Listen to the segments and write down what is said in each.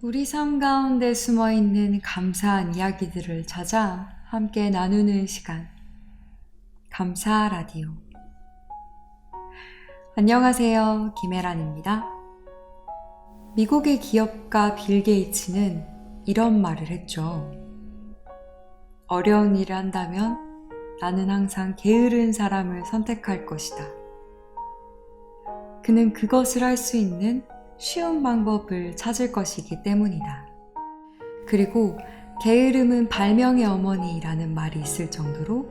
우리 삶 가운데 숨어 있는 감사한 이야기들을 찾아 함께 나누는 시간. 감사 라디오. 안녕하세요. 김혜란입니다. 미국의 기업가 빌 게이츠는 이런 말을 했죠. 어려운 일을 한다면 나는 항상 게으른 사람을 선택할 것이다. 그는 그것을 할 수 있는 쉬운 방법을 찾을 것이기 때문이다. 그리고 게으름은 발명의 어머니라는 말이 있을 정도로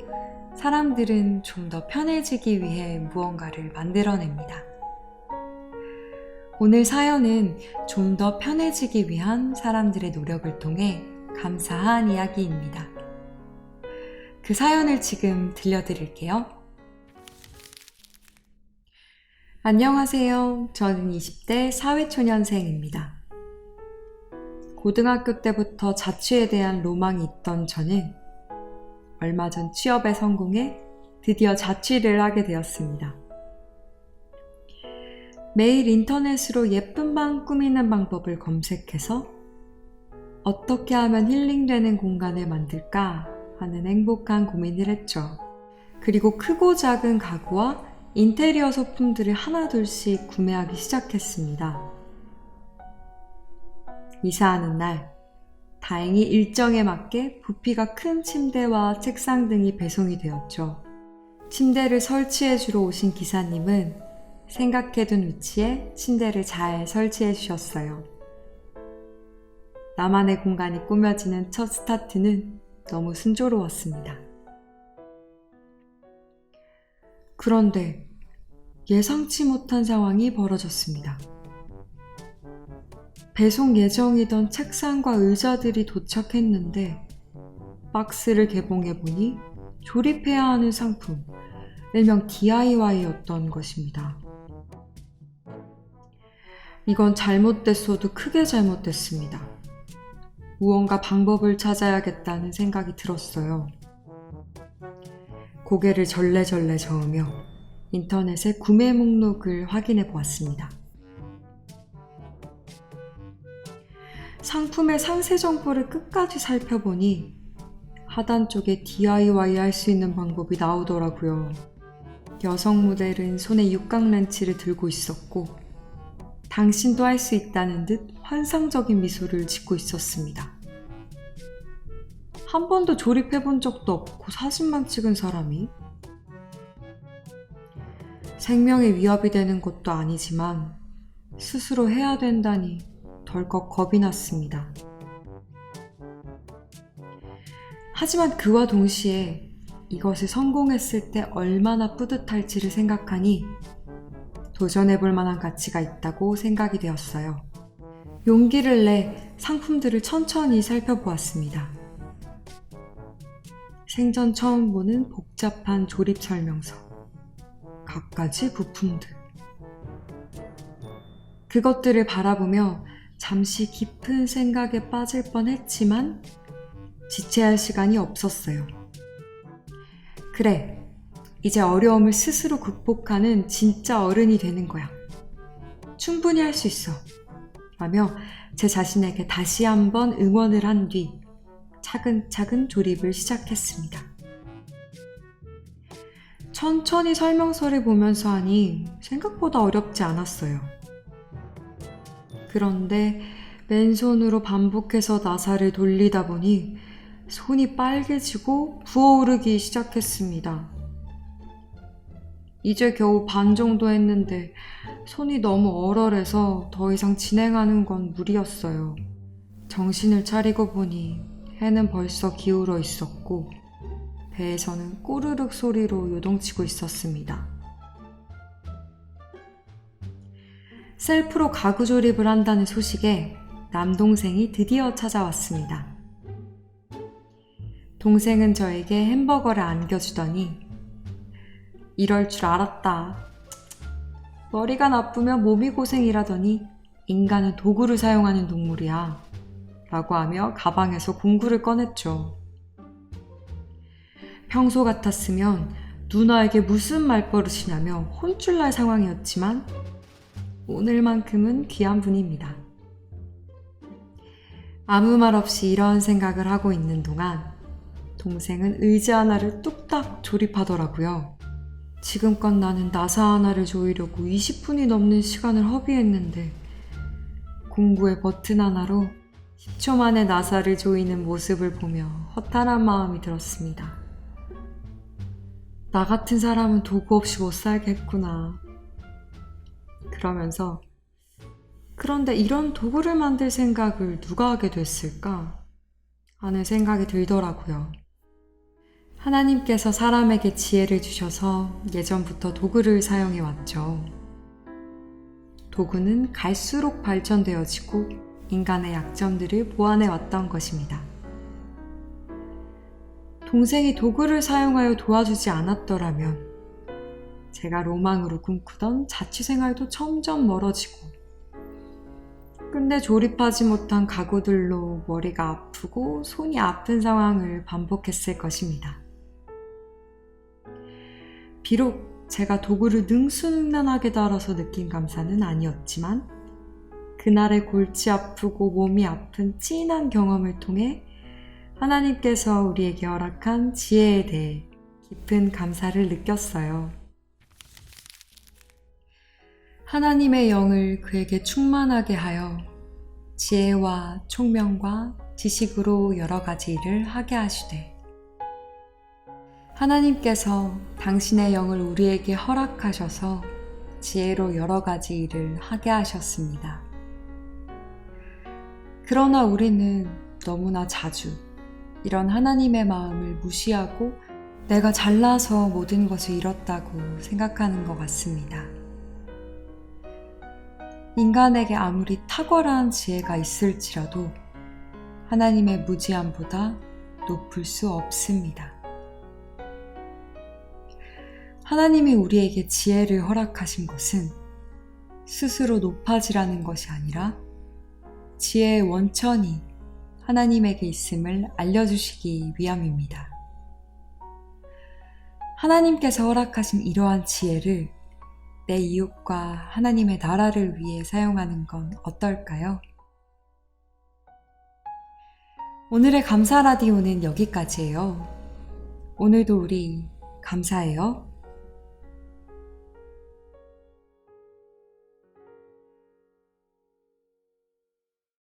사람들은 좀 더 편해지기 위해 무언가를 만들어냅니다. 오늘 사연은 좀 더 편해지기 위한 사람들의 노력을 통해 감사한 이야기입니다. 그 사연을 지금 들려드릴게요. 안녕하세요. 저는 20대 사회초년생입니다. 고등학교 때부터 자취에 대한 로망이 있던 저는 얼마 전 취업에 성공해 드디어 자취를 하게 되었습니다. 매일 인터넷으로 예쁜 방 꾸미는 방법을 검색해서 어떻게 하면 힐링되는 공간을 만들까 하는 행복한 고민을 했죠. 그리고 크고 작은 가구와 인테리어 소품들을 하나둘씩 구매하기 시작했습니다. 이사하는 날, 다행히 일정에 맞게 부피가 큰 침대와 책상 등이 배송이 되었죠. 침대를 설치해주러 오신 기사님은 생각해둔 위치에 침대를 잘 설치해 주셨어요. 나만의 공간이 꾸며지는 첫 스타트는 너무 순조로웠습니다. 그런데 예상치 못한 상황이 벌어졌습니다. 배송 예정이던 책상과 의자들이 도착했는데 박스를 개봉해보니 조립해야 하는 상품, 일명 DIY였던 것입니다. 이건 잘못됐어도 크게 잘못됐습니다. 무언가 방법을 찾아야겠다는 생각이 들었어요. 고개를 절레절레 저으며 인터넷에 구매 목록을 확인해 보았습니다. 상품의 상세 정보를 끝까지 살펴보니 하단 쪽에 DIY 할 수 있는 방법이 나오더라고요. 여성 모델은 손에 육각 렌치를 들고 있었고 당신도 할 수 있다는 듯 환상적인 미소를 짓고 있었습니다. 한 번도 조립해 본 적도 없고 사진만 찍은 사람이? 생명에 위협이 되는 것도 아니지만 스스로 해야 된다니 덜컥 겁이 났습니다. 하지만 그와 동시에 이것을 성공했을 때 얼마나 뿌듯할지를 생각하니 도전해볼 만한 가치가 있다고 생각이 되었어요. 용기를 내 상품들을 천천히 살펴보았습니다. 생전 처음 보는 복잡한 조립 설명서, 갖가지 부품들. 그것들을 바라보며 잠시 깊은 생각에 빠질 뻔했지만 지체할 시간이 없었어요. 그래, 이제 어려움을 스스로 극복하는 진짜 어른이 되는 거야. 충분히 할 수 있어. 라며 제 자신에게 다시 한번 응원을 한 뒤 차근차근 조립을 시작했습니다. 천천히 설명서를 보면서 하니 생각보다 어렵지 않았어요. 그런데 맨손으로 반복해서 나사를 돌리다 보니 손이 빨개지고 부어오르기 시작했습니다. 이제 겨우 반 정도 했는데 손이 너무 얼얼해서 더 이상 진행하는 건 무리였어요. 정신을 차리고 보니 해는 벌써 기울어 있었고 배에서는 꼬르륵 소리로 요동치고 있었습니다. 셀프로 가구 조립을 한다는 소식에 남동생이 드디어 찾아왔습니다. 동생은 저에게 햄버거를 안겨주더니 이럴 줄 알았다. 머리가 나쁘면 몸이 고생이라더니 인간은 도구를 사용하는 동물이야. 라고 하며 가방에서 공구를 꺼냈죠. 평소 같았으면 누나에게 무슨 말버릇이냐며 혼쭐날 상황이었지만 오늘만큼은 귀한 분입니다. 아무 말 없이 이런 생각을 하고 있는 동안 동생은 의지 하나를 뚝딱 조립하더라고요. 지금껏 나는 나사 하나를 조이려고 20분이 넘는 시간을 허비했는데 공구의 버튼 하나로 10초 만에 나사를 조이는 모습을 보며 허탈한 마음이 들었습니다. 나 같은 사람은 도구 없이 못 살겠구나. 그러면서 그런데 이런 도구를 만들 생각을 누가 하게 됐을까 하는 생각이 들더라고요. 하나님께서 사람에게 지혜를 주셔서 예전부터 도구를 사용해 왔죠. 도구는 갈수록 발전되어지고 인간의 약점들을 보완해 왔던 것입니다. 동생이 도구를 사용하여 도와주지 않았더라면 제가 로망으로 꿈꾸던 자취생활도 점점 멀어지고 근데 조립하지 못한 가구들로 머리가 아프고 손이 아픈 상황을 반복했을 것입니다. 비록 제가 도구를 능수능란하게 다뤄서 느낀 감사는 아니었지만 그날의 골치 아프고 몸이 아픈 찐한 경험을 통해 하나님께서 우리에게 허락한 지혜에 대해 깊은 감사를 느꼈어요. 하나님의 영을 그에게 충만하게 하여 지혜와 총명과 지식으로 여러 가지 일을 하게 하시되 하나님께서 당신의 영을 우리에게 허락하셔서 지혜로 여러 가지 일을 하게 하셨습니다. 그러나 우리는 너무나 자주 이런 하나님의 마음을 무시하고 내가 잘나서 모든 것을 잃었다고 생각하는 것 같습니다. 인간에게 아무리 탁월한 지혜가 있을지라도 하나님의 무지함보다 높을 수 없습니다. 하나님이 우리에게 지혜를 허락하신 것은 스스로 높아지라는 것이 아니라 지혜의 원천이 하나님에게 있음을 알려주시기 위함입니다. 하나님께서 허락하신 이러한 지혜를 내 이웃과 하나님의 나라를 위해 사용하는 건 어떨까요? 오늘의 감사 라디오는 여기까지예요. 오늘도 우리 감사해요.